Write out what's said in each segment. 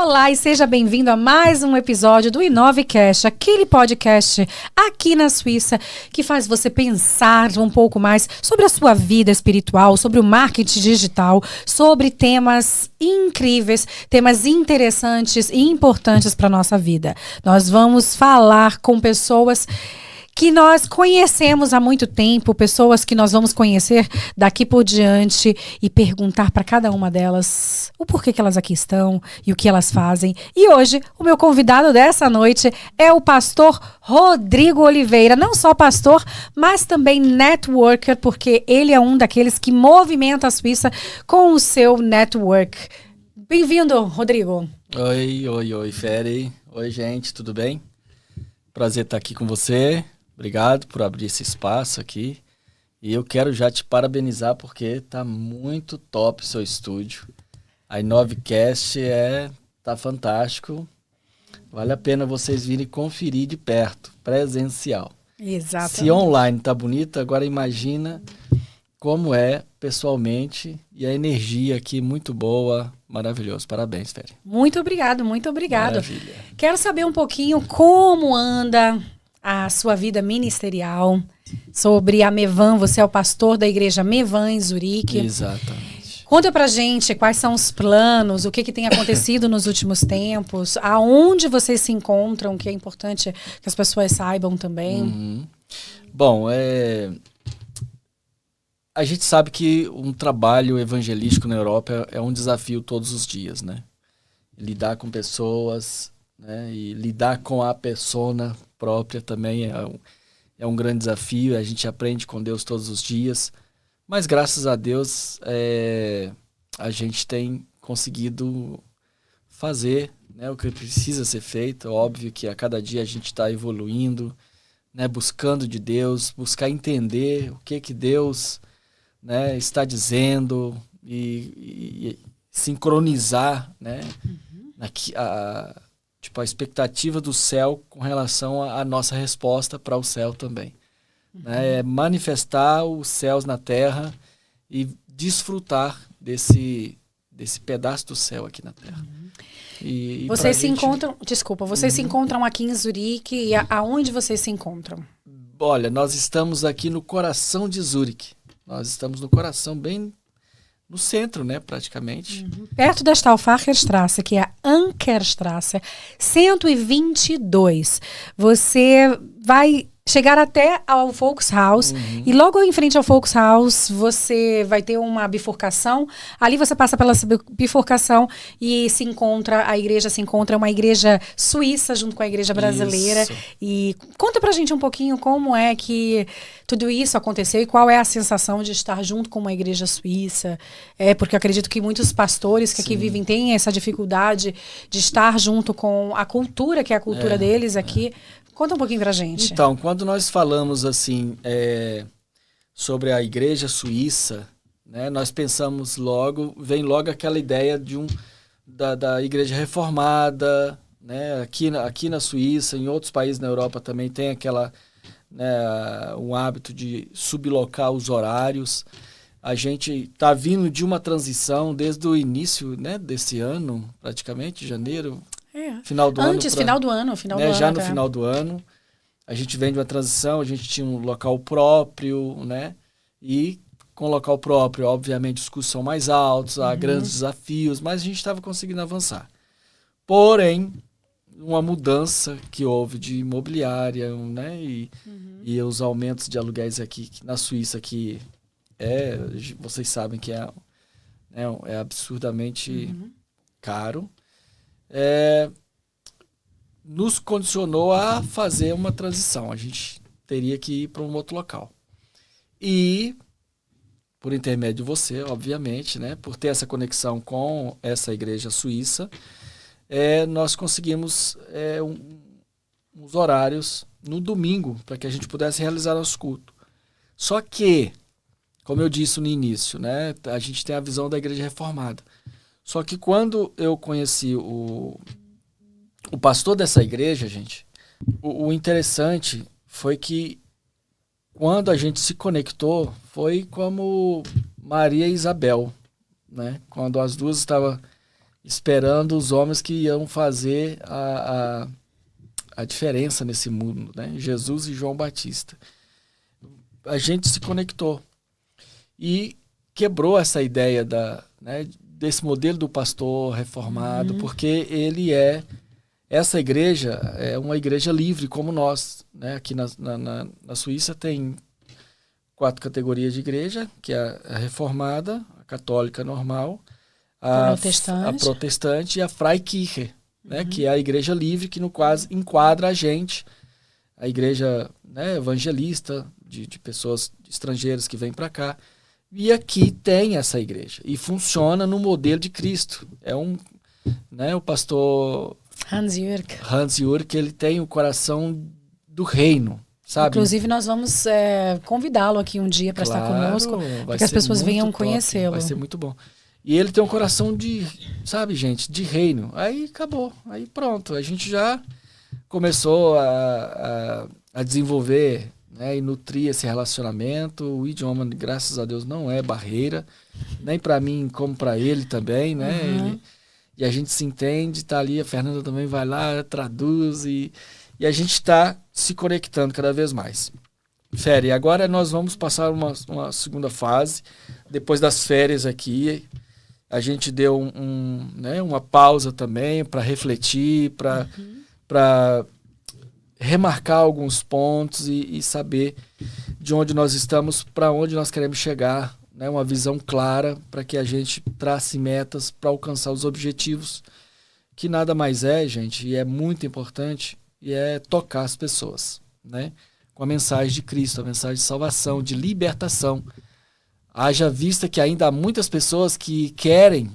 Olá e seja bem-vindo a mais um episódio do Inovecast, aquele podcast aqui na Suíça que faz você pensar um pouco mais sobre a sua vida espiritual, sobre o marketing digital, sobre temas incríveis, temas interessantes e importantes para a nossa vida. Nós vamos falar com pessoas que nós conhecemos há muito tempo, pessoas que nós vamos conhecer daqui por diante e perguntar para cada uma delas o porquê que elas aqui estão e o que elas fazem. E hoje, o meu convidado dessa noite é o pastor Rodrigo Oliveira. Não só pastor, mas também networker, porque ele é um daqueles que movimenta a Suíça com o seu network. Bem-vindo, Rodrigo. Oi, Feri. Oi, gente, tudo bem? Prazer estar aqui com você. Obrigado por abrir esse espaço aqui. E eu quero já te parabenizar porque tá muito top o seu estúdio. A Inovecast tá fantástico. Vale a pena vocês virem conferir de perto, presencial. Exatamente. Se online tá bonito, agora imagina como é pessoalmente, e a energia aqui muito boa, maravilhoso. Parabéns, Feri. Muito obrigado. Maravilha. Quero saber um pouquinho como anda a sua vida ministerial, sobre a Mevan. Você é o pastor da igreja Mevan em Zurique. Exatamente. Conta pra gente quais são os planos, o que tem acontecido nos últimos tempos, aonde vocês se encontram, que é importante que as pessoas saibam também. Uhum. Bom, a gente sabe que um trabalho evangelístico na Europa é um desafio todos os dias, né? Lidar com pessoas, né? E lidar com a persona própria também é um grande desafio. A gente aprende com Deus todos os dias, mas graças a Deus a gente tem conseguido fazer, né, o que precisa ser feito. Óbvio que a cada dia a gente está evoluindo, né, buscando de Deus, buscar entender o que Deus, né, está dizendo e sincronizar, né, a expectativa do céu com relação à nossa resposta para o céu também. Né? É manifestar os céus na terra e desfrutar desse pedaço do céu aqui na terra. E vocês se encontram, vocês se encontram aqui em Zurique, e aonde vocês se encontram? Olha, nós estamos aqui no coração de Zurique. Nós estamos no coração, bem no centro, né, praticamente. Perto da Stauffacherstraße, que é a Ankerstraße, 122. Você vai chegar até ao Volkshaus e logo em frente ao Volkshaus você vai ter uma bifurcação. Ali você passa pela bifurcação e a igreja se encontra, uma igreja suíça junto com a igreja brasileira. Isso. E conta pra gente um pouquinho como é que tudo isso aconteceu e qual é a sensação de estar junto com uma igreja suíça. Porque eu acredito que muitos pastores que aqui vivem têm essa dificuldade de estar junto com a cultura, que é a cultura deles aqui. Conta um pouquinho pra gente. Então, quando nós falamos assim sobre a igreja suíça, né, nós pensamos vem logo aquela ideia da igreja reformada, né, aqui na Suíça, em outros países na Europa também tem um hábito de sublocar os horários. A gente está vindo de uma transição desde o início, né, desse ano, praticamente, janeiro. Final do ano. Já no final do ano. A gente vem de uma transição, a gente tinha um local próprio, né? E com o local próprio, obviamente, os custos são mais altos, há grandes desafios, mas a gente estava conseguindo avançar. Porém, uma mudança que houve de imobiliária, né? E os aumentos de aluguéis aqui na Suíça, que vocês sabem que é absurdamente caro. Nos condicionou a fazer uma transição. A gente teria que ir para um outro local. E, por intermédio de você, obviamente, né, por ter essa conexão com essa igreja suíça, nós conseguimos uns horários no domingo para que a gente pudesse realizar nosso culto. Só que, como eu disse no início, né, a gente tem a visão da igreja reformada. Só que quando eu conheci o pastor dessa igreja, gente, o interessante foi que quando a gente se conectou, foi como Maria e Isabel, né? Quando as duas estavam esperando os homens que iam fazer a diferença nesse mundo, né? Jesus e João Batista. A gente se conectou e quebrou essa ideia desse modelo do pastor reformado, porque essa igreja é uma igreja livre como nós, né? Aqui na Suíça tem 4 categorias de igreja, que é a reformada, a católica normal, a protestante e a Freikirche, né? Que é a igreja livre, que no quase enquadra a gente, a igreja, né, evangelista, de pessoas estrangeiras que vêm para cá. E aqui tem essa igreja. E funciona no modelo de Cristo. O pastor Hans Jürg, ele tem o coração do reino, sabe? Inclusive, nós vamos convidá-lo aqui um dia para estar conosco, para que as pessoas venham conhecê-lo. Vai ser muito bom. E ele tem um coração de reino. Aí acabou. Aí pronto. A gente já começou a desenvolver, né, e nutrir esse relacionamento. O idioma, graças a Deus, não é barreira, nem para mim como para ele também, né? E a gente se entende, tá ali, a Fernanda também vai lá, traduz e a gente está se conectando cada vez mais. E agora nós vamos passar uma segunda fase. Depois das férias aqui, a gente deu uma pausa também para refletir, para remarcar alguns pontos e saber de onde nós estamos, para onde nós queremos chegar, né? Uma visão clara para que a gente trace metas para alcançar os objetivos, que nada mais é, gente, e é muito importante, e é tocar as pessoas, né? Com a mensagem de Cristo, a mensagem de salvação, de libertação. Haja vista que ainda há muitas pessoas que querem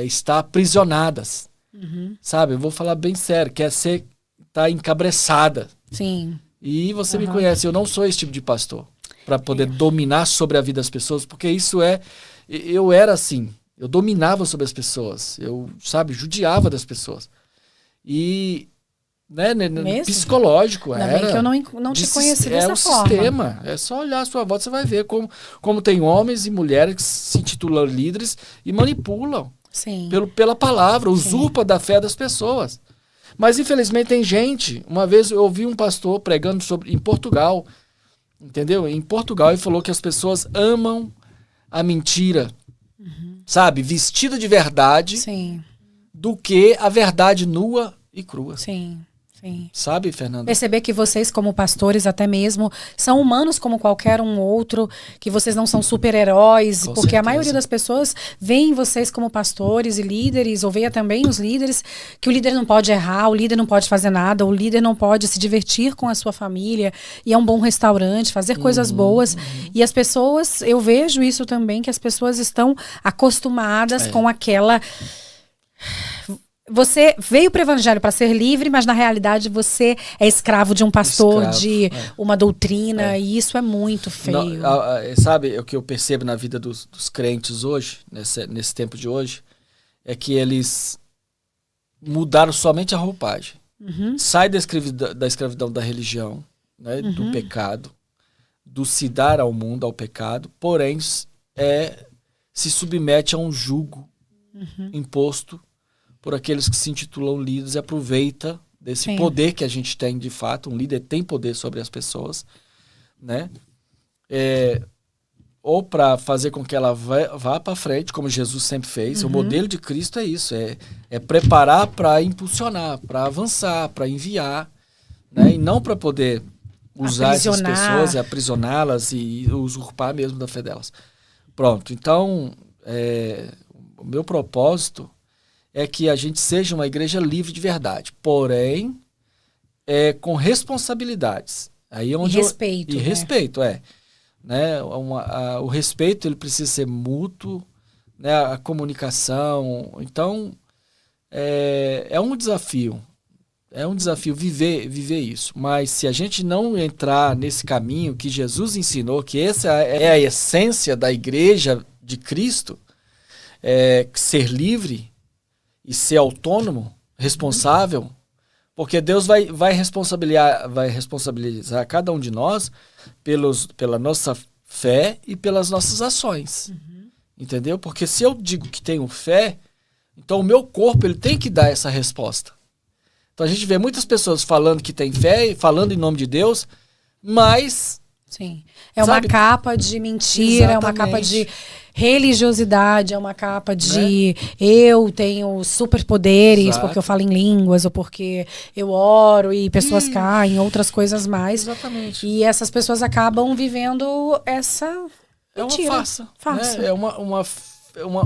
estar aprisionadas, sabe? Eu vou falar bem sério, tá encabressada. Sim. E você me conhece, eu não sou esse tipo de pastor para poder dominar sobre a vida das pessoas, porque eu era assim, eu dominava sobre as pessoas, eu, judiava das pessoas. E, né, psicológico, ainda bem que eu não te conheci dessa forma. É o sistema, é só olhar a sua volta, você vai ver como tem homens e mulheres que se intitulam líderes e manipulam pela palavra, usurpa da fé das pessoas. Mas, infelizmente, tem gente... Uma vez eu ouvi um pastor pregando em Portugal, entendeu? Em Portugal, ele falou que as pessoas amam a mentira, sabe? Vestida de verdade, do que a verdade nua e crua. Sim. Sabe, Fernanda? Perceber que vocês, como pastores, até mesmo, são humanos como qualquer um outro, que vocês não são super-heróis, porque certeza. A maioria das pessoas veem vocês como pastores e líderes, ou veia também os líderes, que o líder não pode errar, o líder não pode fazer nada, o líder não pode se divertir com a sua família, ir a um bom restaurante, fazer coisas boas. E as pessoas, eu vejo isso também, que as pessoas estão acostumadas com aquela... Você veio para o evangelho para ser livre, mas na realidade você é escravo de um pastor, de uma doutrina, e isso é muito feio. Sabe o que eu percebo na vida dos crentes hoje, nesse tempo de hoje, é que eles mudaram somente a roupagem. Sai da escravidão da religião, né, do pecado, do se dar ao mundo, ao pecado, porém se submete a um jugo imposto por aqueles que se intitulam líderes e aproveita desse poder que a gente tem de fato. Um líder tem poder sobre as pessoas, né? Ou para fazer com que ela vá para frente, como Jesus sempre fez. O modelo de Cristo é isso, é preparar para impulsionar, para avançar, para enviar, né? E não para poder usar essas pessoas, aprisioná-las e usurpar mesmo da fé delas. Pronto, então o meu propósito é que a gente seja uma igreja livre de verdade, porém com responsabilidades. Aí é onde respeito. Respeito, né? O respeito ele precisa ser mútuo, né? A comunicação. Então, é um desafio. É um desafio viver isso. Mas se a gente não entrar nesse caminho que Jesus ensinou, que essa é a essência da igreja de Cristo, ser livre e ser autônomo, responsável, porque Deus vai responsabilizar cada um de nós pela nossa fé e pelas nossas ações. Entendeu? Porque se eu digo que tenho fé, Então o meu corpo ele tem que dar essa resposta. Então a gente vê muitas pessoas falando que tem fé, falando em nome de Deus, mas... Sim. É uma capa de mentira, é uma capa de religiosidade, é uma capa de eu tenho superpoderes porque eu falo em línguas ou porque eu oro e pessoas caem, outras coisas mais. Exatamente. E essas pessoas acabam vivendo essa mentira. É uma farsa. Né?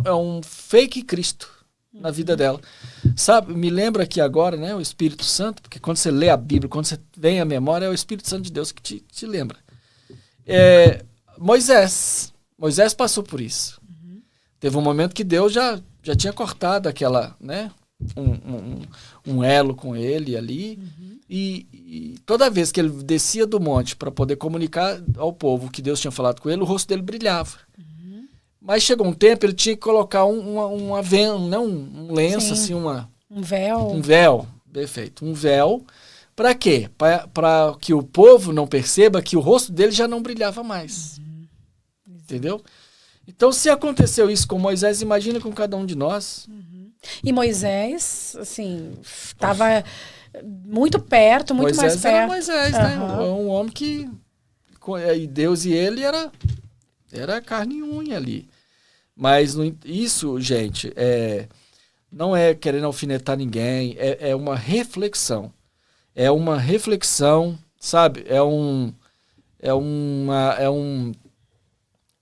É um fake Cristo na vida dela. Sabe, me lembra aqui agora, né, o Espírito Santo, porque quando você lê a Bíblia, quando você vem à memória, é o Espírito Santo de Deus que te lembra. Moisés passou por isso. Teve um momento que Deus já tinha cortado aquela, né, um elo com ele ali, e toda vez que ele descia do monte para poder comunicar ao povo que Deus tinha falado com ele, o rosto dele brilhava. Mas chegou um tempo, ele tinha que colocar um lenço, assim, um véu. Um véu, perfeito. Um véu, para quê? Para que o povo não perceba que o rosto dele já não brilhava mais. Entendeu? Então, se aconteceu isso com Moisés, imagina com cada um de nós. E Moisés, assim, estava muito perto, muito mais perto. Era Moisés, né? Um homem que... Deus e ele era carne e unha ali. Mas isso, gente, não é querendo alfinetar ninguém, é uma reflexão. É uma reflexão, sabe?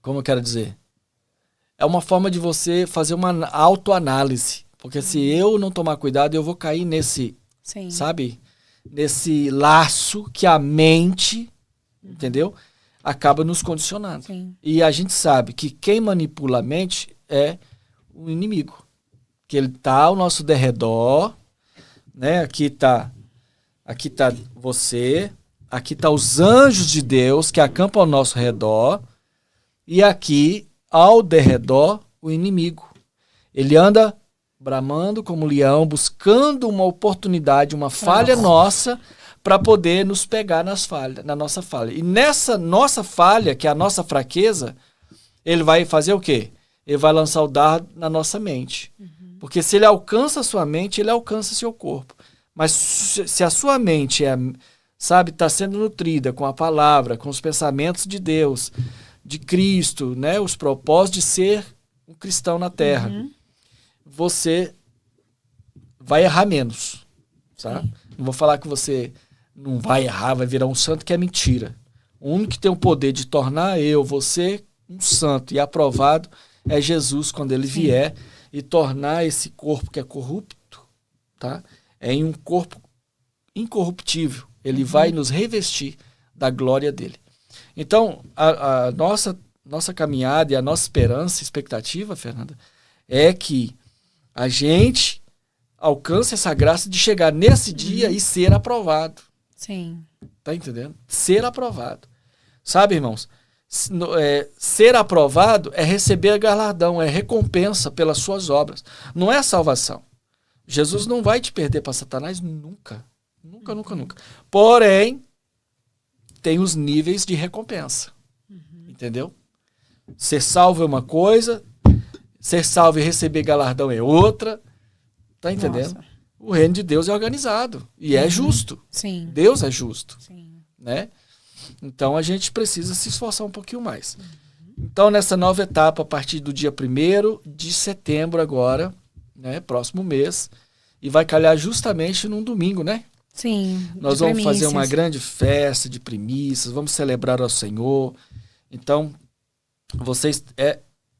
Como eu quero dizer? É uma forma de você fazer uma autoanálise. Porque se eu não tomar cuidado, eu vou cair nesse, sabe? Nesse laço que a mente, entendeu? Acaba nos condicionando. Sim. E a gente sabe que quem manipula a mente é o inimigo. Que ele está ao nosso derredor, né? Aqui tá você, aqui tá os anjos de Deus que acampam ao nosso redor, e aqui, ao derredor, o inimigo. Ele anda bramando como leão, buscando uma oportunidade, uma falha nossa, para poder nos pegar na nossa falha. E nessa nossa falha, que é a nossa fraqueza, ele vai fazer o quê? Ele vai lançar o dardo na nossa mente. Porque se ele alcança a sua mente, ele alcança seu corpo. Mas se a sua mente está sendo nutrida com a palavra, com os pensamentos de Deus, de Cristo, né, os propósitos de ser um cristão na Terra, você vai errar menos. Tá? Não vou falar que você não vai errar, vai virar um santo, que é mentira. O único que tem o poder de tornar você, um santo e aprovado é Jesus, quando ele vier, e tornar esse corpo que é corrupto, tá? Em um corpo incorruptível. Ele vai nos revestir da glória dele. Então, a nossa caminhada e a nossa esperança, expectativa, Fernanda, é que a gente alcance essa graça de chegar nesse dia e ser aprovado. Sim. Tá entendendo? Ser aprovado. Sabe, irmãos? Ser aprovado é receber galardão, é recompensa pelas suas obras. Não é salvação. Jesus não vai te perder para Satanás nunca. Nunca, nunca, nunca. Porém, tem os níveis de recompensa. Entendeu? Ser salvo é uma coisa, ser salvo e receber galardão é outra. Tá entendendo? Nossa. O reino de Deus é organizado e é justo. Sim. Deus é justo. Sim. Né? Então a gente precisa se esforçar um pouquinho mais. Então, nessa nova etapa, a partir do dia 1º de setembro agora, né, próximo mês, e vai calhar justamente num domingo, né? Sim. Nós vamos fazer uma grande festa de primícias, vamos celebrar ao Senhor. Então, vocês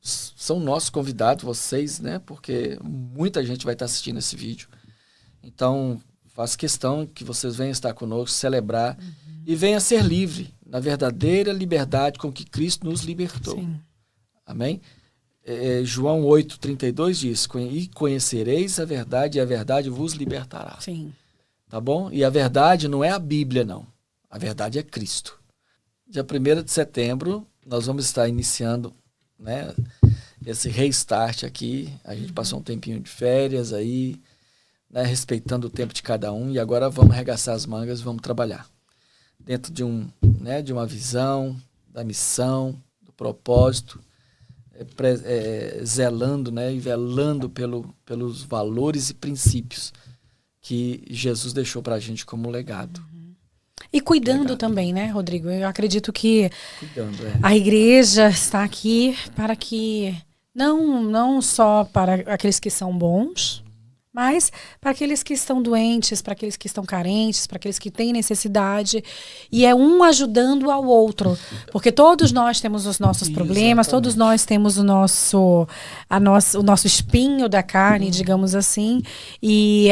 são nossos convidados, vocês, né? Porque muita gente vai estar assistindo esse vídeo. Então, faço questão que vocês venham estar conosco, celebrar e venham ser livre na verdadeira liberdade com que Cristo nos libertou. Sim. Amém? João 8,32 diz: e conhecereis a verdade, e a verdade vos libertará. Sim. Tá bom? E a verdade não é a Bíblia, não. A verdade é Cristo. Dia 1º de setembro, nós vamos estar iniciando, né, esse restart aqui. A gente passou um tempinho de férias aí, né, respeitando o tempo de cada um, e agora vamos arregaçar as mangas e vamos trabalhar. Dentro de uma visão, da missão, do propósito, zelando, né, e velando pelos valores e princípios que Jesus deixou para a gente como legado. E cuidando também, né, Rodrigo? Eu acredito que a igreja está aqui para que, não só para aqueles que são bons, mas para aqueles que estão doentes, para aqueles que estão carentes, para aqueles que têm necessidade. E é um ajudando ao outro. Porque todos nós temos os nossos problemas, todos nós temos o nosso espinho da carne, digamos assim. E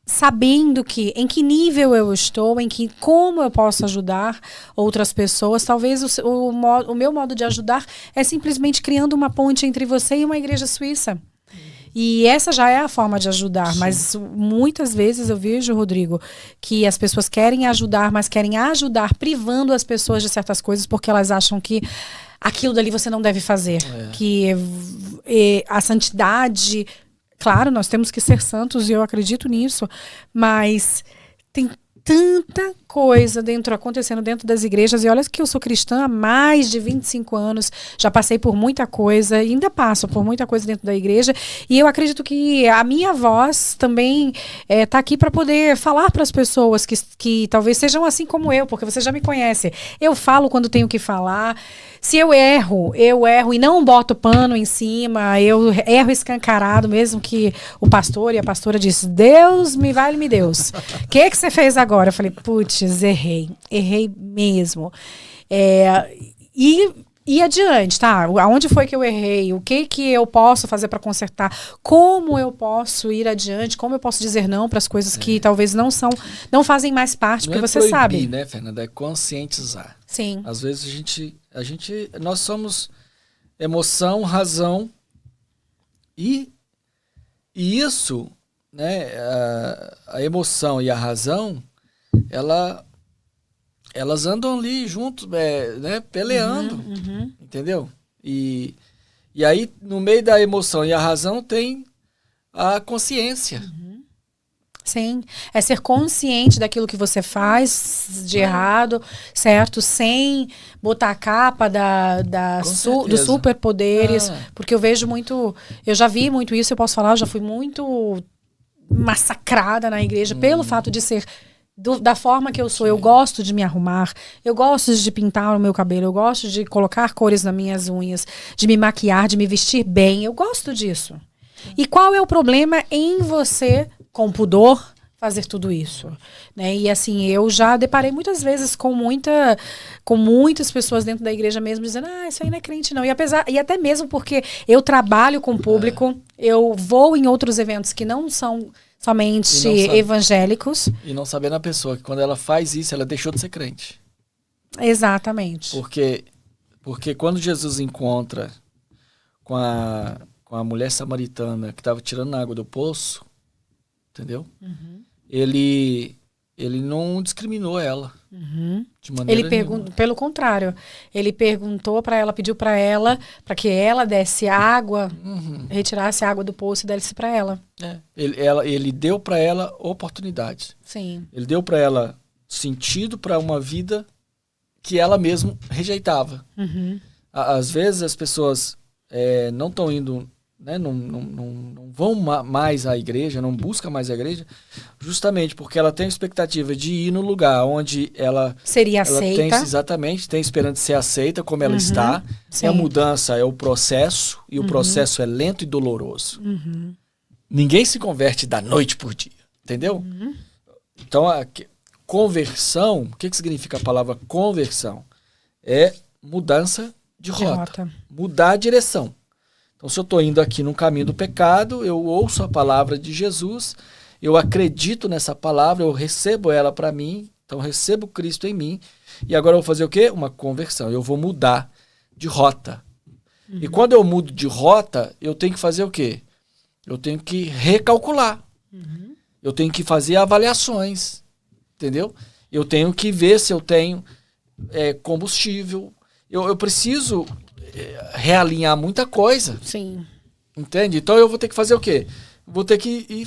sabendo em que nível eu estou, como eu posso ajudar outras pessoas. Talvez o meu modo de ajudar é simplesmente criando uma ponte entre você e uma igreja suíça. E essa já é a forma de ajudar. Sim. Mas muitas vezes eu vejo, Rodrigo, que as pessoas querem ajudar, mas querem ajudar privando as pessoas de certas coisas porque elas acham que aquilo dali você não deve fazer. Que a santidade... Claro, nós temos que ser santos e eu acredito nisso, mas tem tanta coisa acontecendo dentro das igrejas. E olha que eu sou cristã há mais de 25 anos, já passei por muita coisa, e ainda passo por muita coisa dentro da igreja, e eu acredito que a minha voz também está aqui para poder falar para as pessoas que talvez sejam assim como eu, porque você já me conhece. Eu falo quando tenho que falar. Se eu erro e não boto pano em cima, eu erro escancarado, mesmo que o pastor e a pastora disse, Deus me vale-me Deus. O que você fez agora? Eu falei, putz, errei mesmo. E adiante, tá? Aonde foi que eu errei? O que eu posso fazer para consertar? Como eu posso ir adiante? Como eu posso dizer não para as coisas que talvez não fazem mais parte, porque você proibir, sabe. Né, Fernanda? É conscientizar. Sim. Às vezes nós somos emoção, razão e isso, né? A emoção e a razão, elas andam ali juntos, né, peleando, entendeu? E aí, no meio da emoção e a razão, tem a consciência. Sim, é ser consciente daquilo que você faz de errado, certo? Sem botar a capa dos superpoderes, porque eu vejo muito, eu já vi muito isso, eu posso falar, eu já fui muito massacrada na igreja pelo fato de ser da forma que eu sou. Eu gosto de me arrumar, eu gosto de pintar o meu cabelo, eu gosto de colocar cores nas minhas unhas, de me maquiar, de me vestir bem, eu gosto disso. E qual é o problema em você, com pudor, fazer tudo isso, né? E assim, eu já deparei muitas vezes com muitas pessoas dentro da igreja mesmo dizendo, isso aí não é crente não. E até mesmo porque eu trabalho com o público, eu vou em outros eventos que não são somente evangélicos. E não sabendo a pessoa que quando ela faz isso, ela deixou de ser crente. Exatamente. Porque quando Jesus encontra com a mulher samaritana que estava tirando água do poço, entendeu? Ele não discriminou ela. De maneira nenhuma. Pelo contrário, ele perguntou para ela, pediu para ela, para que ela desse água, retirasse a água do poço e desse para ela. Ele deu para ela oportunidade. Sim. Ele deu para ela sentido para uma vida que ela mesma rejeitava. Às vezes as pessoas não estão indo, né, não vão mais à igreja, não buscam mais a igreja, justamente porque ela tem a expectativa de ir no lugar onde ela seria aceita. Tem esperando ser aceita como ela está. E a mudança é o processo, e o processo é lento e doloroso. Ninguém se converte da noite por dia, entendeu? Então, a conversão, o que significa a palavra conversão? É mudança de rota. Mudar a direção. Então, se eu estou indo aqui no caminho do pecado, eu ouço a palavra de Jesus, eu acredito nessa palavra, eu recebo ela para mim, então eu recebo Cristo em mim, e agora eu vou fazer o quê? Uma conversão, eu vou mudar de rota. E quando eu mudo de rota, eu tenho que fazer o quê? Eu tenho que recalcular. Eu tenho que fazer avaliações, entendeu? Eu tenho que ver se eu tenho combustível. Eu preciso realinhar muita coisa. Sim. Entende? Então eu vou ter que fazer o quê? Vou ter que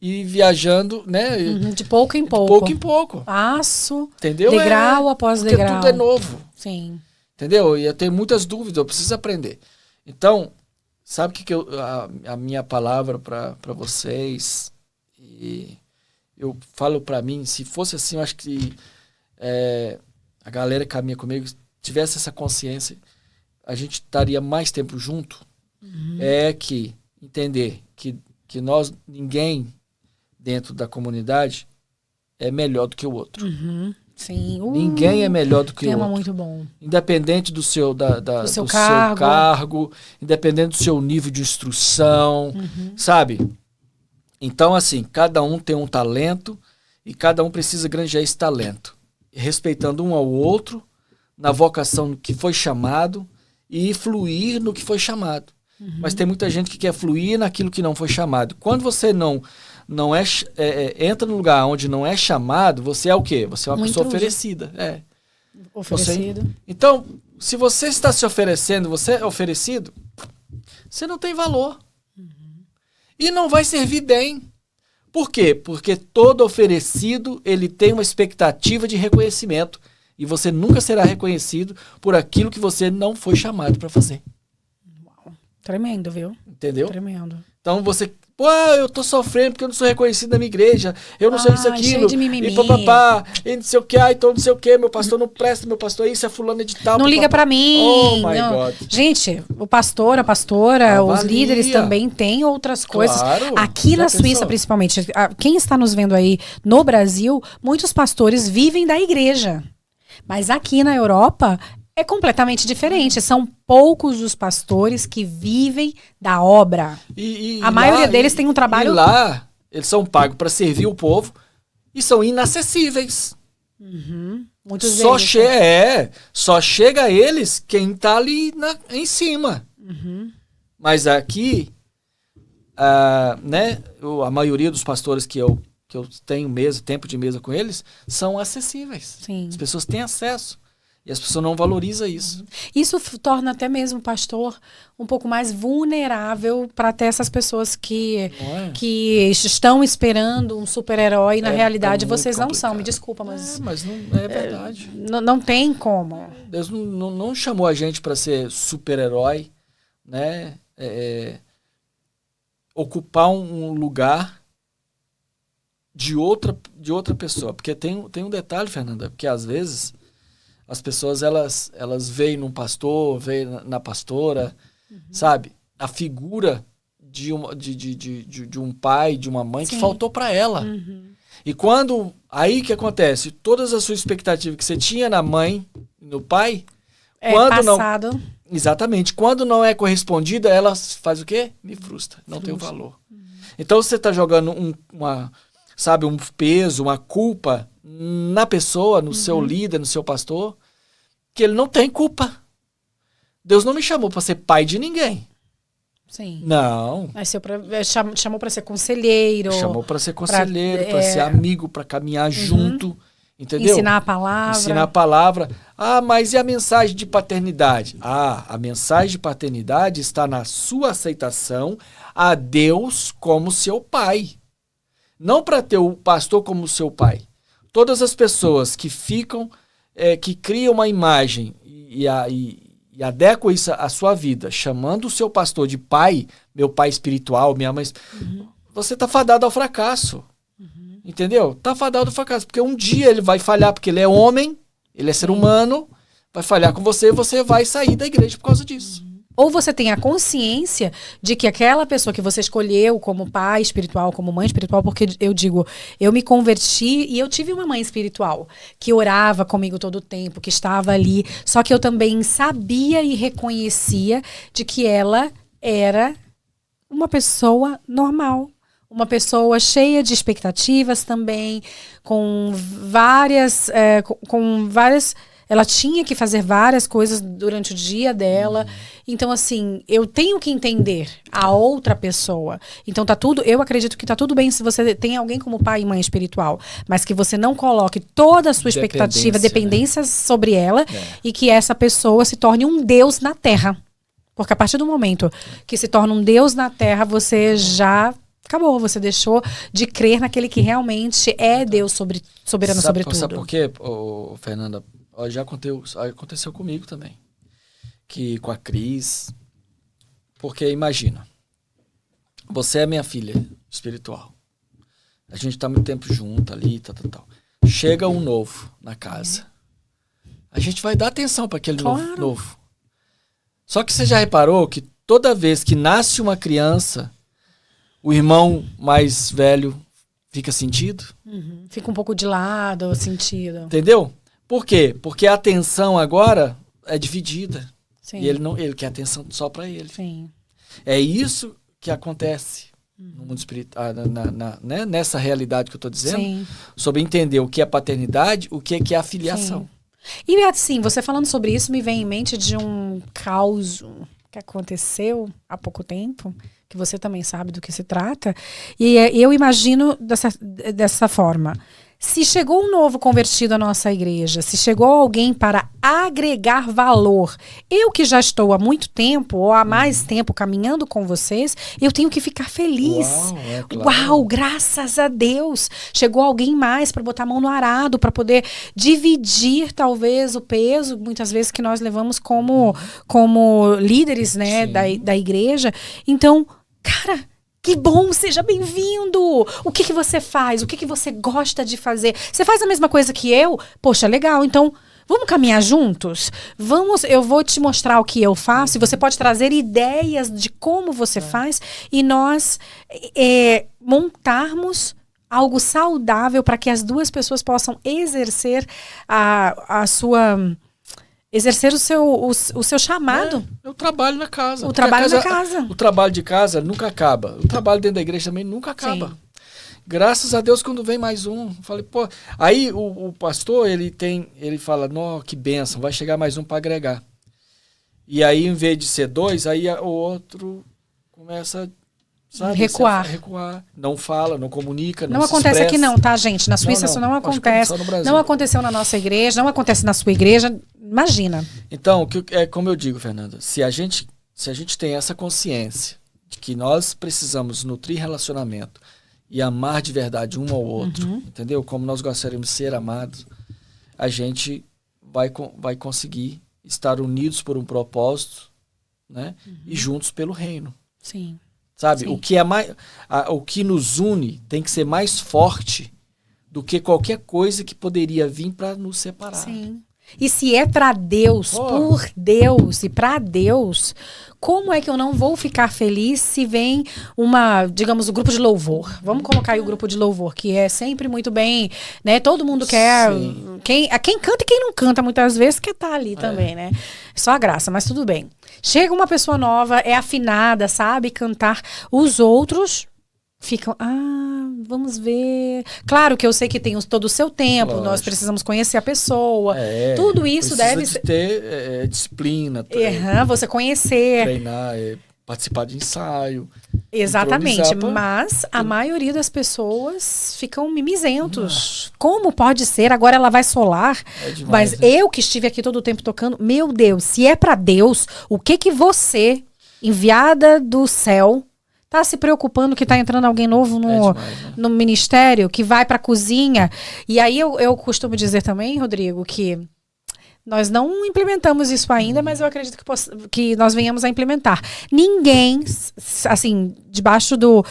ir viajando, né? De pouco em pouco. De pouco em pouco. Passo. Entendeu? Degrau após degrau. Porque tudo é novo. Sim. Entendeu? E eu tenho muitas dúvidas, eu preciso aprender. Então, sabe o que a minha palavra para vocês, e eu falo para mim, se fosse assim, eu acho que a galera que caminha comigo tivesse essa consciência, a gente estaria mais tempo junto. É que entender que ninguém dentro da comunidade é melhor do que o outro. Sim. Ninguém é melhor do que o outro. Tema muito bom. Independente do seu cargo, independente do seu nível de instrução, sabe? Então, assim, cada um tem um talento e cada um precisa granjear esse talento, respeitando um ao outro, na vocação que foi chamado e fluir no que foi chamado. Mas tem muita gente que quer fluir naquilo que não foi chamado. Quando você não entra no lugar onde não é chamado, você é o quê? Você é uma pessoa oferecida. Então, se você está se oferecendo, você é oferecido, você não tem valor. E não vai servir bem. Por quê? Porque todo oferecido, ele tem uma expectativa de reconhecimento. E você nunca será reconhecido por aquilo que você não foi chamado para fazer. Uau. Tremendo, viu? Entendeu? Tremendo. Então você... eu tô sofrendo porque eu não sou reconhecido na minha igreja. Eu não sou isso, aquilo. E papapá. E não sei o que. Então não sei o que. Meu pastor não presta. Meu pastor é isso. É fulano de tal. Não liga pra mim. Oh, my God. Gente, o pastor, a pastora, os líderes também têm outras coisas. Claro. Aqui na Suíça, principalmente. Quem está nos vendo aí no Brasil, muitos pastores vivem da igreja. Mas aqui na Europa... é completamente diferente. São poucos os pastores que vivem da obra. A maioria deles tem um trabalho... E lá, eles são pagos para servir o povo e são inacessíveis. Muitos deles. Só chega a eles quem está ali em cima. Mas aqui, a maioria dos pastores que eu tenho tempo de mesa com eles, são acessíveis. Sim. As pessoas têm acesso. E as pessoas não valorizam isso. Isso torna até mesmo o pastor um pouco mais vulnerável para até essas pessoas que estão esperando um super-herói. Na realidade, vocês não são. Me desculpa, mas... mas não é verdade. Não tem como. Deus não chamou a gente para ser super-herói, né? Ocupar um lugar de outra pessoa. Porque tem um detalhe, Fernanda, porque às vezes... as pessoas, elas veem num pastor, veem na pastora, sabe? A figura de um pai, de uma mãe, que faltou para ela. E quando... aí que acontece? Todas as suas expectativas que você tinha na mãe, no pai... passado. Exatamente. Quando não é correspondida, ela faz o quê? Me frustra. Não tem o valor. Então, você está jogando um peso, uma culpa... na pessoa, no seu líder, no seu pastor, que ele não tem culpa. Deus não me chamou para ser pai de ninguém. Sim. Não. Mas chamou para ser conselheiro. Chamou para ser conselheiro, para ser amigo, para caminhar junto. Entendeu? Ensinar a palavra. Ensinar a palavra. Mas e a mensagem de paternidade? A mensagem de paternidade está na sua aceitação a Deus como seu pai. Não para ter o pastor como seu pai. Todas as pessoas que ficam, que criam uma imagem e adequam isso à sua vida, chamando o seu pastor de pai, meu pai espiritual, minha mãe... você está fadado ao fracasso. Entendeu? Está fadado ao fracasso. Porque um dia ele vai falhar, porque ele é homem, ele é ser humano, vai falhar com você e você vai sair da igreja por causa disso. Ou você tem a consciência de que aquela pessoa que você escolheu como pai espiritual, como mãe espiritual, porque eu digo, eu me converti e eu tive uma mãe espiritual que orava comigo todo o tempo, que estava ali, só que eu também sabia e reconhecia de que ela era uma pessoa normal. Uma pessoa cheia de expectativas também, com várias... ela tinha que fazer várias coisas durante o dia dela. Então, assim, eu tenho que entender a outra pessoa. Então, eu acredito que tá tudo bem se você tem alguém como pai e mãe espiritual, mas que você não coloque toda a sua expectativa, dependência sobre ela, e que essa pessoa se torne um Deus na Terra. Porque a partir do momento que se torna um Deus na Terra, você já... acabou, você deixou de crer naquele que realmente é Deus soberano sobre tudo. Sabe por quê, Fernanda? Já aconteceu comigo também. Que com a Cris, Porque imagina, você é minha filha espiritual. A gente tá muito tempo junto ali, tal. Chega um novo na casa. A gente vai dar atenção para aquele novo. Só que você já reparou que toda vez que nasce uma criança, o irmão mais velho fica sentido? Fica um pouco de lado, sentido. Entendeu? Por quê? Porque a atenção agora é dividida. Sim. E ele quer atenção só para ele. Sim. É isso que acontece no mundo espiritual, né? Nessa realidade que eu estou dizendo. Sim. Sobre entender o que é paternidade, o que é a filiação. Sim. E assim, você falando sobre isso, me vem em mente de um caos que aconteceu há pouco tempo, que você também sabe do que se trata, e eu imagino dessa forma. Se chegou um novo convertido à nossa igreja, se chegou alguém para agregar valor, eu que já estou há muito tempo, ou há mais tempo caminhando com vocês, eu tenho que ficar feliz. Uau, graças a Deus! Chegou alguém mais para botar a mão no arado, para poder dividir talvez o peso, muitas vezes que nós levamos como líderes, né, da igreja. Então, cara... Que bom, seja bem-vindo! O que você faz? O que você gosta de fazer? Você faz a mesma coisa que eu? Poxa, legal, então vamos caminhar juntos? Eu vou te mostrar o que eu faço e você pode trazer ideias de como você faz e nós montarmos algo saudável para que as duas pessoas possam exercer exercer o seu chamado. Eu trabalho na casa. O trabalho na casa. O trabalho de casa nunca acaba. O trabalho dentro da igreja também nunca acaba. Sim. Graças a Deus, quando vem mais um. Falei, pô. Aí o pastor, ele fala, que bênção, vai chegar mais um para agregar. E aí, em vez de ser 2, aí o outro começa... Sabe, recuar. Não fala, não comunica, não acontece expressa. Aqui não, tá, gente? Na Suíça isso não acontece. Não aconteceu na nossa igreja, não acontece na sua igreja. Imagina. Então, como eu digo, Fernanda, se a gente tem essa consciência de que nós precisamos nutrir relacionamento e amar de verdade um ao outro, entendeu? Como nós gostaríamos de ser amados, a gente vai conseguir estar unidos por um propósito, né? E juntos pelo reino. Sim. Sabe? O que nos une tem que ser mais forte do que qualquer coisa que poderia vir para nos separar. Sim. E se é para Deus, por Deus e para Deus, como é que eu não vou ficar feliz se vem digamos, o grupo de louvor? Vamos colocar aí o grupo de louvor, que é sempre muito bem, né? Todo mundo quer, quem canta e quem não canta muitas vezes quer estar ali também, né? Só a graça, mas tudo bem. Chega uma pessoa nova, é afinada, sabe cantar. Os outros ficam, vamos ver. Claro que eu sei que tem todo o seu tempo, nós precisamos conhecer a pessoa. Tudo isso deve ser. Ter disciplina. Você conhecer. Treinar, participar de ensaio. Exatamente, mas a maioria das pessoas ficam mimizentos. Como pode ser? Agora ela vai solar. Mas eu que estive aqui todo o tempo tocando, meu Deus, se é para Deus, o que você, enviada do céu, tá se preocupando que tá entrando alguém novo no ministério, que vai pra cozinha? E aí eu costumo dizer também, Rodrigo, que nós não implementamos isso ainda, mas eu acredito que nós venhamos a implementar. Ninguém, assim, debaixo do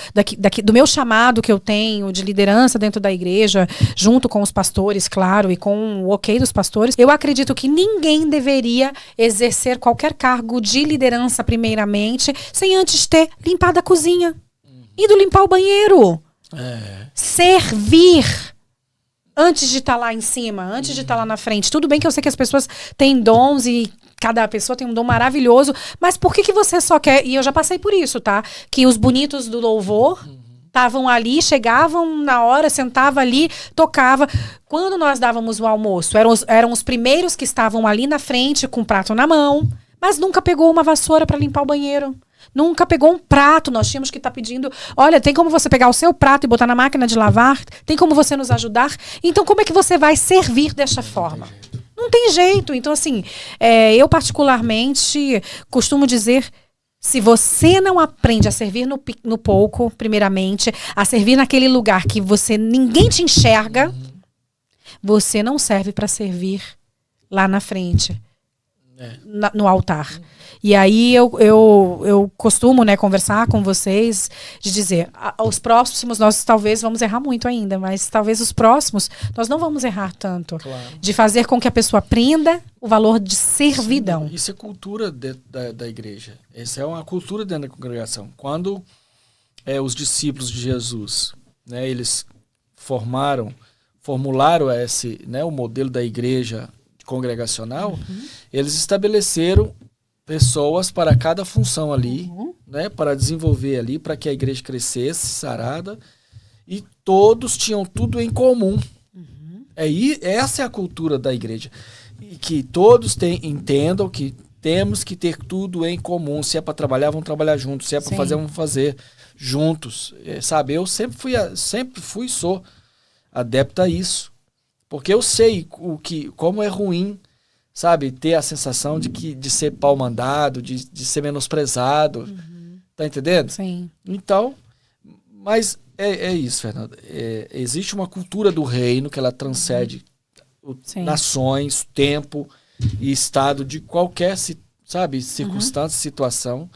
meu chamado que eu tenho de liderança dentro da igreja, junto com os pastores, claro, e com o ok dos pastores, eu acredito que ninguém deveria exercer qualquer cargo de liderança primeiramente, sem antes ter limpado a cozinha, ido limpar o banheiro, servir. Antes de estar lá em cima, antes de estar lá na frente. Tudo bem que eu sei que as pessoas têm dons e cada pessoa tem um dom maravilhoso, mas por que você só quer... E eu já passei por isso, tá? Que os bonitos do louvor estavam ali, chegavam na hora, sentava ali, tocava. Quando nós dávamos o almoço, eram os primeiros que estavam ali na frente com o prato na mão, mas nunca pegou uma vassoura para limpar o banheiro. Nunca pegou um prato, nós tínhamos que estar pedindo, olha, tem como você pegar o seu prato e botar na máquina de lavar? Tem como você nos ajudar? Então, como é que você vai servir desta forma? Não tem jeito. Então, assim, eu particularmente costumo dizer, se você não aprende a servir no pouco, primeiramente, a servir naquele lugar que ninguém te enxerga, você não serve para servir lá na frente. no altar. E aí eu costumo, né, conversar com vocês, de dizer, os próximos nós talvez vamos errar muito ainda, mas talvez os próximos nós não vamos errar tanto. Claro. De fazer com que a pessoa aprenda o valor de servidão. Sim, isso é cultura da igreja. Essa é uma cultura dentro da congregação. Quando os discípulos de Jesus, né, eles formularam o modelo da igreja congregacional, eles estabeleceram pessoas para cada função ali, né, para desenvolver ali, para que a igreja crescesse, sarada, e todos tinham tudo em comum. Essa é a cultura da igreja. E que todos entendam que temos que ter tudo em comum. Se é para trabalhar, vamos trabalhar juntos. Se é para fazer, vamos fazer juntos. Sabe, eu sou adepto a isso. Porque eu sei como é ruim, sabe, ter a sensação de ser pau mandado, de ser menosprezado. Tá entendendo? Sim. Então, mas é isso, Fernanda. Existe uma cultura do reino que ela transcende nações, tempo e estado de qualquer, circunstância, situação,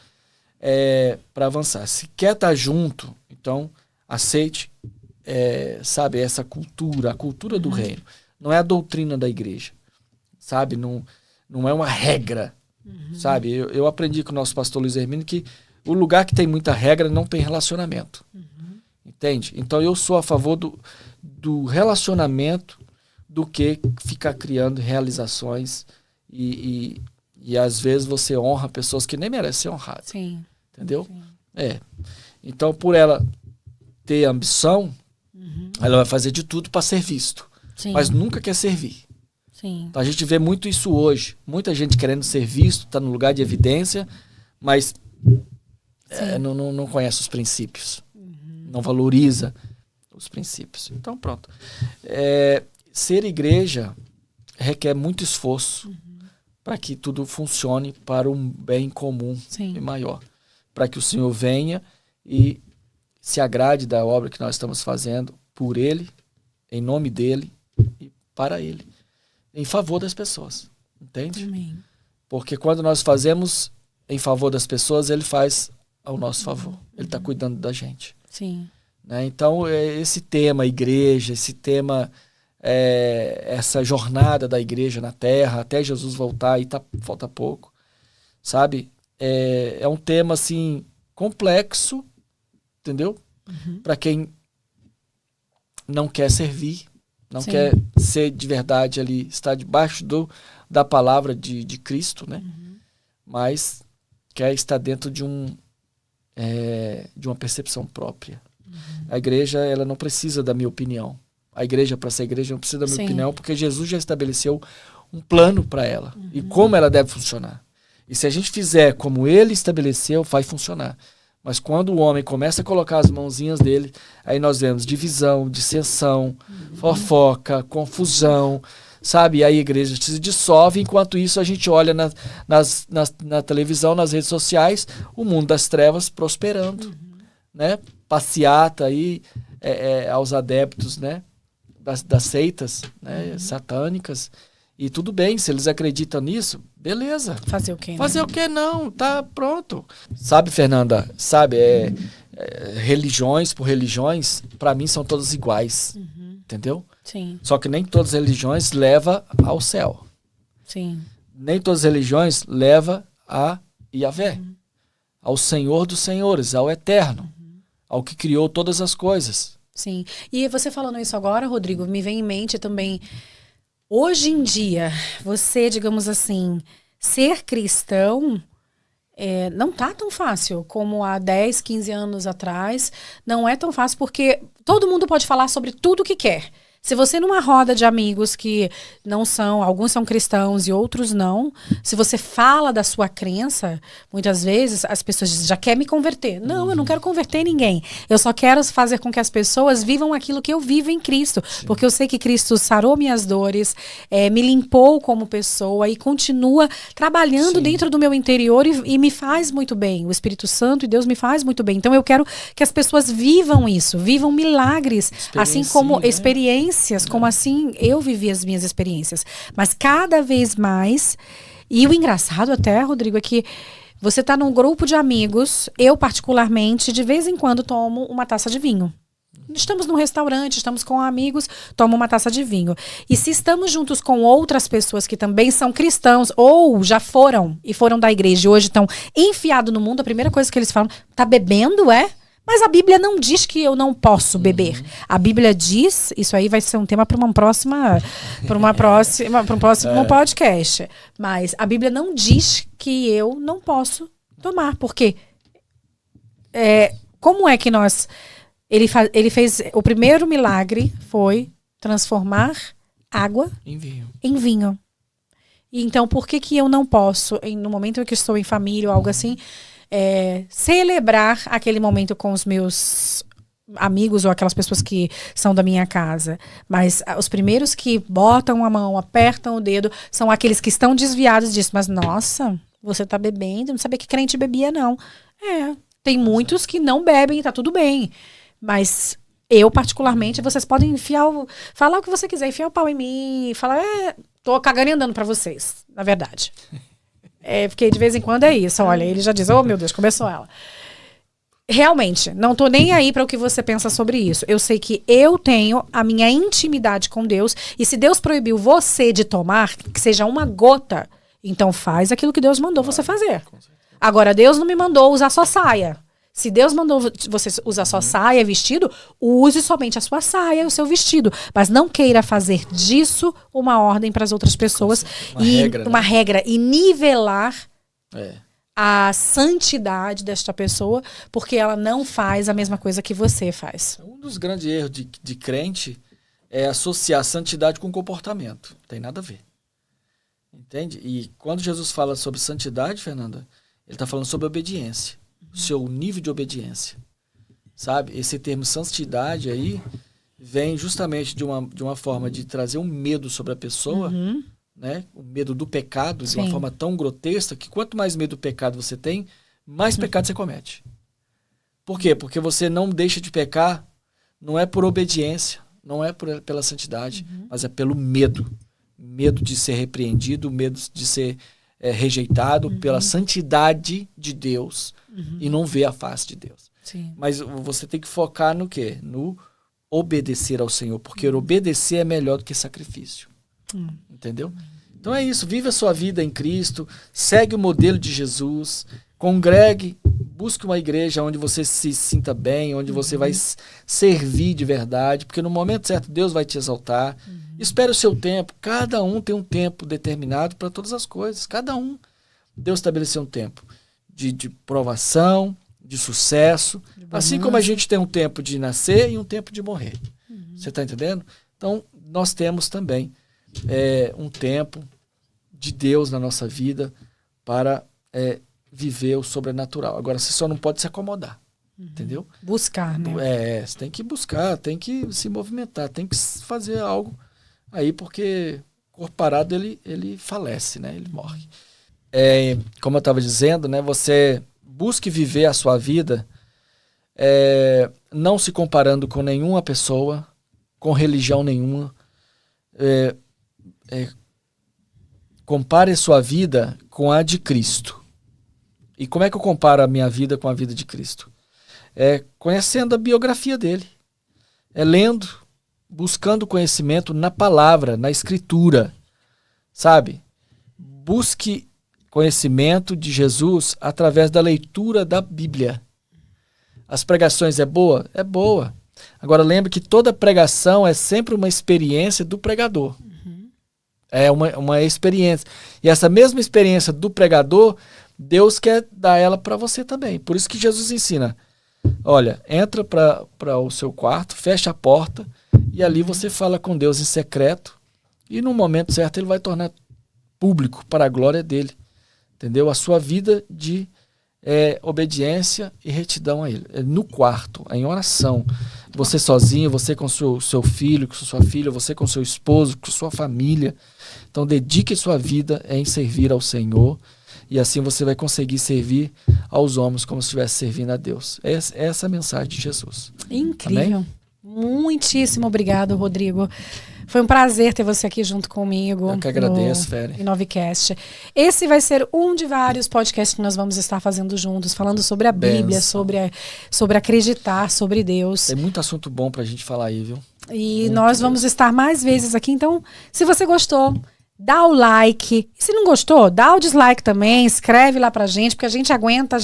para avançar. Se quer estar junto, então aceite, essa cultura, a cultura do reino. Não é a doutrina da igreja, sabe? Não é uma regra, sabe? Eu aprendi com o nosso pastor Luiz Hermínio que o lugar que tem muita regra não tem relacionamento. Entende? Então eu sou a favor do relacionamento do que ficar criando realizações e às vezes você honra pessoas que nem merecem ser honradas. Sim. Entendeu? Sim. Então, por ela ter ambição, ela vai fazer de tudo para ser visto. Sim. Mas nunca quer servir. Sim. Então, a gente vê muito isso hoje. Muita gente querendo ser visto, está no lugar de evidência, mas não conhece os princípios. Não valoriza os princípios. Então, pronto. Ser igreja requer muito esforço para que tudo funcione para um bem comum e maior. Para que o Senhor venha e se agrade da obra que nós estamos fazendo por Ele, em nome dEle e para Ele, em favor das pessoas. Entende? Amém. Porque quando nós fazemos em favor das pessoas, Ele faz ao nosso favor. Ele está cuidando da gente. Sim. Né? Então, esse tema igreja, esse tema, essa jornada da igreja na terra, até Jesus voltar, e falta pouco, sabe? É um tema, assim, complexo, entendeu? Para quem não quer servir, não quer ser de verdade ali, estar debaixo da palavra de Cristo, né? Mas quer estar dentro de uma percepção própria. A igreja, ela não precisa da minha opinião. A igreja, para ser igreja, não precisa da minha opinião, porque Jesus já estabeleceu um plano para ela e como ela deve funcionar. E se a gente fizer como Ele estabeleceu, vai funcionar. Mas quando o homem começa a colocar as mãozinhas dele, aí nós vemos divisão, dissensão, fofoca, confusão, sabe? E aí a igreja se dissolve, enquanto isso a gente olha na televisão, nas redes sociais, o mundo das trevas prosperando, né? Passeata aí aos adeptos, né? Das seitas, né? Satânicas. E tudo bem, se eles acreditam nisso, beleza. Fazer o quê? Né? Fazer o quê? Não, tá pronto. Sabe, Fernanda, religiões por religiões, para mim são todas iguais. Entendeu? Sim. Só que nem todas as religiões levam ao céu. Sim. Nem todas as religiões levam a Yahvé, ao Senhor dos Senhores, ao Eterno, ao que criou todas as coisas. Sim. E você falando isso agora, Rodrigo, me vem em mente também, hoje em dia, você, digamos assim, ser cristão não tá tão fácil como há 10, 15 anos atrás. Não é tão fácil porque todo mundo pode falar sobre tudo que quer. Se você numa roda de amigos que não são, alguns são cristãos e outros não, se você fala da sua crença, muitas vezes as pessoas dizem, já quer me converter. Não, eu não quero converter ninguém. Eu só quero fazer com que as pessoas vivam aquilo que eu vivo em Cristo. Sim. Porque eu sei que Cristo sarou minhas dores, me limpou como pessoa e continua trabalhando dentro do meu interior e me faz muito bem. O Espírito Santo e Deus me faz muito bem. Então eu quero que as pessoas vivam isso, vivam milagres, assim como experiências, como assim eu vivi as minhas experiências. Mas cada vez mais E o engraçado até, Rodrigo, é que você tá num grupo de amigos, eu particularmente, de vez em quando tomo uma taça de vinho. Estamos num restaurante, estamos com amigos, tomo uma taça de vinho. E se estamos juntos com outras pessoas que também são cristãos, ou já foram, e foram da igreja e hoje estão enfiados no mundo, a primeira coisa que eles falam, tá bebendo, é? Mas a Bíblia não diz que eu não posso beber. A Bíblia diz, isso aí vai ser um tema para um próximo podcast. Mas a Bíblia não diz que eu não posso tomar. Porque como é que nós... Ele fez... O primeiro milagre foi transformar água em vinho. E então, por que eu não posso, no momento em que estou em família ou algo assim... celebrar aquele momento com os meus amigos ou aquelas pessoas que são da minha casa. Mas os primeiros que botam a mão, apertam o dedo, são aqueles que estão desviados disso. Mas, nossa, você tá bebendo, não sabia que crente bebia, não. Tem muitos que não bebem, tá tudo bem. Mas eu, particularmente, vocês podem falar o que você quiser, enfiar o pau em mim, falar, tô cagando e andando pra vocês, na verdade. Porque de vez em quando é isso. Olha, ele já diz, oh meu Deus, começou ela. Realmente, não tô nem aí para o que você pensa sobre isso. Eu sei que eu tenho a minha intimidade com Deus. E se Deus proibiu você de tomar, que seja uma gota, então faz aquilo que Deus mandou você fazer. Agora, Deus não me mandou usar só saia. Se Deus mandou você usar sua saia, vestido, use somente a sua saia e o seu vestido. Mas não queira fazer disso uma ordem para as outras pessoas. Uma regra. E nivelar a santidade desta pessoa, porque ela não faz a mesma coisa que você faz. Um dos grandes erros de crente é associar santidade com comportamento. Não tem nada a ver. Entende? E quando Jesus fala sobre santidade, Fernanda, ele está falando sobre obediência. Seu nível de obediência, sabe? Esse termo santidade aí vem justamente de uma forma de trazer um medo sobre a pessoa, né? O medo do pecado, de uma forma tão grotesca que quanto mais medo do pecado você tem, mais pecado você comete. Por quê? Porque você não deixa de pecar, não é por obediência, não é pela santidade, mas é pelo medo. Medo de ser repreendido, medo de ser rejeitado pela santidade de Deus e não ver a face de Deus. Sim. Mas você tem que focar no quê? No obedecer ao Senhor, porque obedecer é melhor do que sacrifício. Entendeu? Então é isso, vive a sua vida em Cristo, segue o modelo de Jesus, congregue, busque uma igreja onde você se sinta bem, onde você vai servir de verdade, porque no momento certo Deus vai te exaltar. Espere o seu tempo. Cada um tem um tempo determinado para todas as coisas. Cada um. Deus estabeleceu um tempo de provação, de sucesso. Assim como a gente tem um tempo de nascer e um tempo de morrer. Você está entendendo? Então, nós temos também um tempo de Deus na nossa vida para viver o sobrenatural. Agora, você só não pode se acomodar. Entendeu? Buscar, né? Você tem que buscar, tem que se movimentar, tem que fazer algo aí, porque o corpo parado ele falece, né? Ele morre. Como eu estava dizendo, né? Você busque viver a sua vida não se comparando com nenhuma pessoa, com religião nenhuma. Compare sua vida com a de Cristo. E como é que eu comparo a minha vida com a vida de Cristo? Conhecendo a biografia dele. Lendo, buscando conhecimento na palavra, na escritura. Sabe? Busque conhecimento de Jesus através da leitura da Bíblia. As pregações é boa? É boa. Agora lembre que toda pregação é sempre uma experiência do pregador. É uma experiência. E essa mesma experiência do pregador, Deus quer dar ela para você também. Por isso que Jesus ensina. Olha, entra para o seu quarto, fecha a porta e ali você fala com Deus em secreto e no momento certo ele vai tornar público para a glória dele. Entendeu? A sua vida de obediência e retidão a ele. No quarto, em oração. Você sozinho, você com seu filho, com sua filha, você com seu esposo, com sua família. Então dedique sua vida em servir ao Senhor. E assim você vai conseguir servir aos homens como se estivesse servindo a Deus. Essa é a mensagem de Jesus. Incrível. Amém? Muitíssimo obrigado, Rodrigo. Foi um prazer ter você aqui junto comigo. Eu que agradeço, Fere. Inovecast. Esse vai ser um de vários podcasts que nós vamos estar fazendo juntos, falando sobre a Bíblia, sobre acreditar, sobre Deus. Tem muito assunto bom pra gente falar aí, viu? E muito nós vamos estar mais vezes aqui. Então, se você gostou, dá o like. E se não gostou, dá o dislike também. Escreve lá pra gente, porque a gente aguenta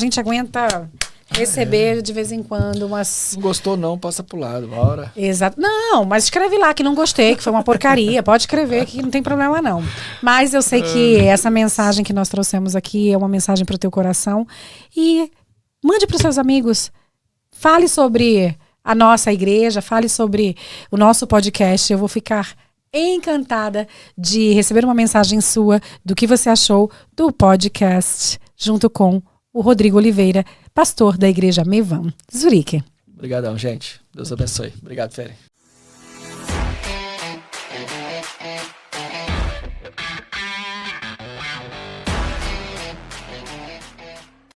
receber de vez em quando umas... Não gostou não, passa pro lado, bora. Exato. Não, mas escreve lá que não gostei, que foi uma porcaria. Pode escrever que não tem problema não. Mas eu sei que essa mensagem que nós trouxemos aqui é uma mensagem para o teu coração. E mande para os seus amigos. Fale sobre a nossa igreja, fale sobre o nosso podcast. Eu vou ficar encantada de receber uma mensagem sua do que você achou do podcast, junto com o Rodrigo Oliveira, pastor da Igreja Mevan, Zurique. Obrigadão, gente. Deus abençoe. Obrigado, Fere.